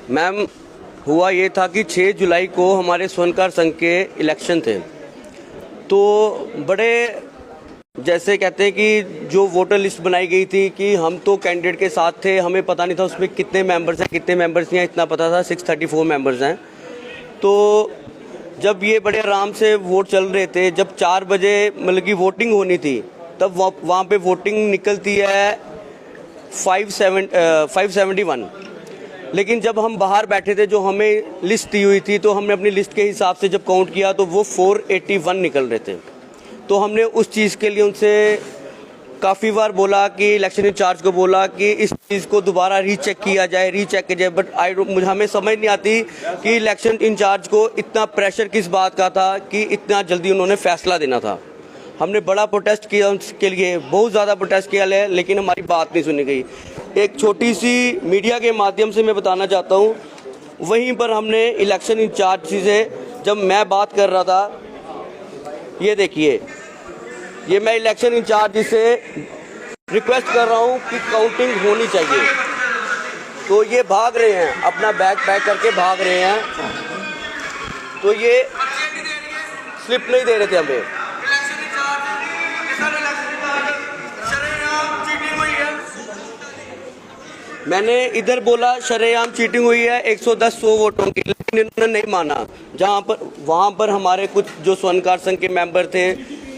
Ma'am, हुआ ये था कि 6 जुलाई को हमारे स्वर्णकार संघ के इलेक्शन थे। तो बड़े जैसे कहते हैं कि जो वोटर लिस्ट बनाई गई थी कि हम तो कैंडिडेट के साथ थे, हमें पता नहीं था उसमें कितने मेंबर्स हैं कितने मेंबर्स नहीं हैं, इतना पता था 634 मेंबर्स हैं। तो जब ये बड़े आराम से वोट चल रहे थे, जब 4 बजे मतलब की वोटिंग होनी थी, तब वहाँ पे वोटिंग निकलती है 571। लेकिन जब हम बाहर बैठे थे, जो हमें लिस्ट दी हुई थी, तो हमने अपनी लिस्ट के हिसाब से जब काउंट किया तो वो 481 निकल रहे थे। तो हमने उस चीज़ के लिए उनसे काफ़ी बार बोला कि इलेक्शन इंचार्ज को बोला कि इस चीज़ को दोबारा रीचेक किया जाए, रीचेक किया जाए। बट मुझे हमें समझ नहीं आती कि इलेक्शन इंचार्ज को इतना प्रेशर किस बात का था कि इतना जल्दी उन्होंने फैसला देना था। हमने बड़ा प्रोटेस्ट किया उसके लिए, बहुत ज़्यादा प्रोटेस्ट किया है, लेकिन हमारी बात नहीं सुनी गई। एक छोटी सी मीडिया के माध्यम से मैं बताना चाहता हूँ, वहीं पर हमने इलेक्शन इंचार्ज से जब मैं बात कर रहा था, ये देखिए, ये मैं इलेक्शन इंचार्ज से रिक्वेस्ट कर रहा हूँ कि काउंटिंग होनी चाहिए, तो ये भाग रहे हैं, अपना बैग पैक करके भाग रहे हैं। तो ये स्लिप नहीं दे रहे थे हमें। मैंने इधर बोला शरेआम चीटिंग हुई है 110-100 वोटों की, लेकिन इन्होंने नहीं माना। वहाँ पर हमारे कुछ जो स्वर्णकार संघ के मेंबर थे,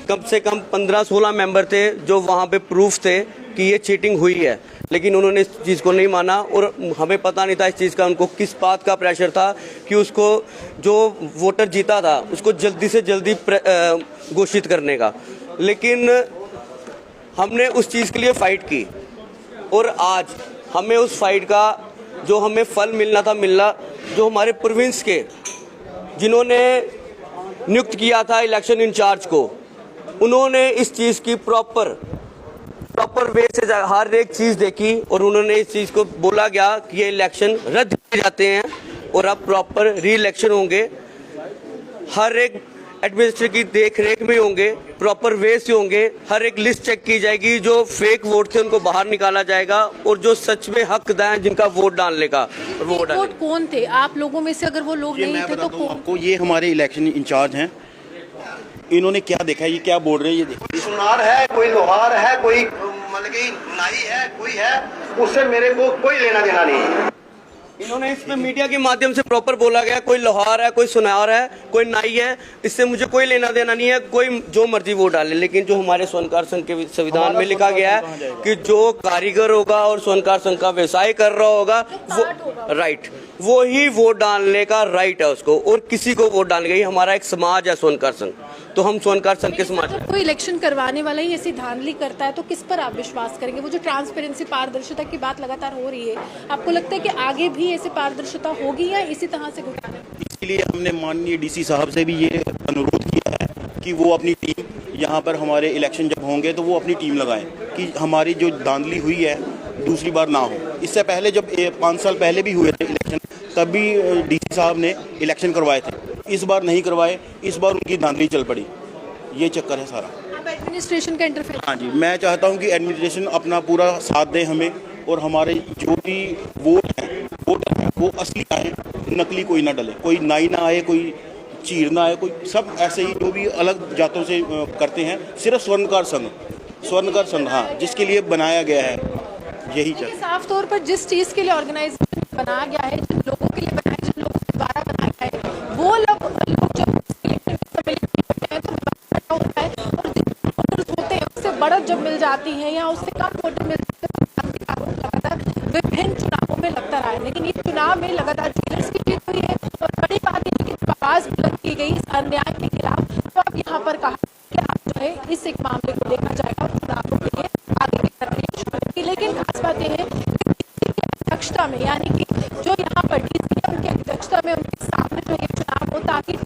कम से कम 15-16 मेंबर थे, जो वहाँ पे प्रूफ थे कि ये चीटिंग हुई है, लेकिन उन्होंने इस चीज़ को नहीं माना। और हमें पता नहीं था इस चीज़ का, उनको किस बात का प्रेशर था कि उसको जो वोटर जीता था उसको जल्दी से जल्दी घोषित करने का। लेकिन हमने उस चीज़ के लिए फ़ाइट की, और आज हमें उस फाइट का जो हमें फल मिलना था मिला। जो हमारे प्रोविंस के जिन्होंने नियुक्त किया था इलेक्शन इंचार्ज को, उन्होंने इस चीज़ की प्रॉपर वे से हर एक चीज़ देखी, और उन्होंने इस चीज़ को बोला गया कि ये इलेक्शन रद्द किए जाते हैं और अब प्रॉपर री इलेक्शन होंगे, हर एक एडमिनिस्ट्रेटर की देख रेख में होंगे, प्रॉपर वे से होंगे, हर एक लिस्ट चेक की जाएगी, जो फेक वोट थे उनको बाहर निकाला जाएगा, और जो सच में हकदार हैं जिनका वोट डालने का वोट कौन थे आप लोगों में से? अगर वो लोग नहीं थे तो कौन? आपको ये हमारे इलेक्शन इंचार्ज हैं, इन्होंने क्या देखा है, ये क्या बोल रहे हैं, ये देखो। कोई सुनार है, कोई लोहार है, कोई मतलब कि नाई है, कोई है, उससे मेरे को कोई लेना देना नहीं है। इन्होंने इसमें मीडिया के माध्यम से प्रॉपर बोला गया, कोई लोहार है, कोई सुनार है, कोई नाई है, इससे मुझे कोई लेना देना नहीं है, कोई जो मर्जी वोट डाले। लेकिन जो हमारे स्वर्णकार संघ के संविधान में लिखा गया है कि जो कारीगर होगा और स्वर्णकार संघ का व्यवसाय कर रहा होगा, वो राइट, वो ही वोट डालने का राइट है उसको, और किसी को वोट डालने का। ही हमारा एक समाज है स्वर्णकार संघ, तो हम स्वर्णकार संघ के समाज। कोई इलेक्शन करवाने वाला ही ऐसी धांधली करता है तो किस पर आप विश्वास करेंगे? वो जो ट्रांसपेरेंसी, पारदर्शिता की बात लगातार हो रही है, आपको लगता है कि आगे भी ऐसी पारदर्शिता होगी या इसी तरह से गुजारें? इसलिए हमने माननीय डीसी साहब से भी ये अनुरोध किया है कि वो अपनी टीम, यहाँ पर हमारे इलेक्शन जब होंगे तो वो अपनी टीम लगाएं, कि हमारी जो धांधली हुई है दूसरी बार ना हो। इससे पहले जब 5 साल पहले भी हुए थे इलेक्शन, तब भी डीसी साहब ने इलेक्शन करवाए थे, इस बार नहीं करवाए, इस बार उनकी धांधली चल पड़ी। ये चक्कर है सारा। एडमिनिस्ट्रेशन का इंटरफेरेंस? हाँ जी, मैं चाहता हूँ कि एडमिनिस्ट्रेशन अपना पूरा साथ दे हमें, और हमारे जो भी वोटर हैं वो असली आए, नकली कोई ना डले, कोई नाई ना आए, कोई चीर ना आए, कोई सब ऐसे ही जो भी अलग जातों से करते हैं। सिर्फ स्वर्णकार संघ हाँ, जिसके लिए बनाया गया है, यही चल। साफ तौर पर जिस चीज के लिए ऑर्गेनाइजेशन बनाया गया है, जिन लोगों के लिए बनाया, जिन लोगों के द्वारा बनाया गया है, वो लोग जब होता है और जिन वोटर्स होते हैं उससे बढ़त जब मिल जाती है या उससे कम वोटर मिल जाते हैं, लगातार विभिन्न चुनावों में लगता रहा है। लेकिन इस चुनाव में लगातार डीलर्स की जीत हुई है, और बड़ी बात है कि आवाज बुलंद की गई इस अन्याय के खिलाफ। तो अब यहाँ पर कहा कि आप जो है इस एक मामले को देखा जाएगा और चुनावों के लिए आगे की तरफ। लेकिन खास बात यह है कि अध्यक्षता में, यानी कि जो यहाँ पर डीसी है उनकी अध्यक्षता में उनके सामने जो ये चुनाव हो, ताकि